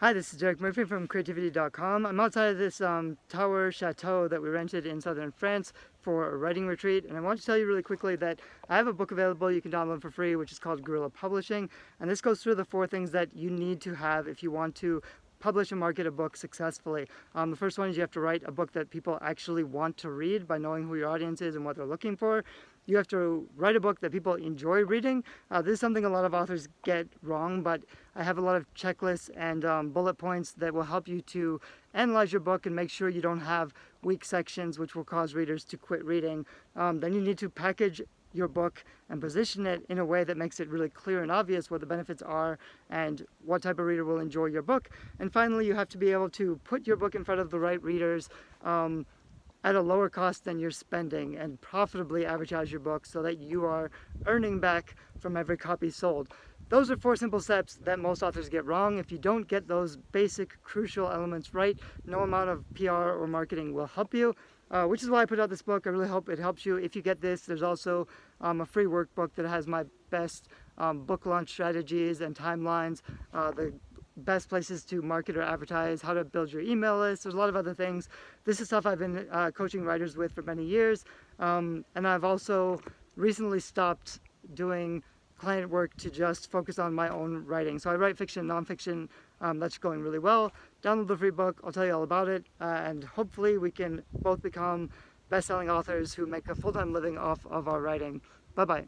Hi, this is Derek Murphy from creativity.com. I'm outside of this tower chateau that we rented in southern France for a writing retreat, and I want to tell you really quickly that I have a book available you can download for free, which is called Guerrilla Publishing, and this goes through the 4 things that you need to have if you want to publish and market a book successfully. The first one is you have to write a book that people actually want to read by knowing who your audience is and what they're looking for. You have to write a book that people enjoy reading. This is something a lot of authors get wrong, but I have a lot of checklists and bullet points that will help you to analyze your book and make sure you don't have weak sections which will cause readers to quit reading. Then you need to package your book and position it in a way that makes it really clear and obvious what the benefits are and what type of reader will enjoy your book. And finally, you have to be able to put your book in front of the right readers at a lower cost than you're spending and profitably advertise your book so that you are earning back from every copy sold. Those are 4 simple steps that most authors get wrong. If you don't get those basic crucial elements right, no amount of PR or marketing will help you, which is why I put out this book. I really hope it helps you. If you get this, there's also a free workbook that has my best book launch strategies and timelines, the best places to market or advertise, how to build your email list. There's a lot of other things. This is stuff I've been coaching writers with for many years, and I've also recently stopped doing client work to just focus on my own writing. So I write fiction, nonfiction. That's going really well. Download the free book. I'll tell you all about it, and hopefully we can both become best-selling authors who make a full-time living off of our writing. Bye-bye.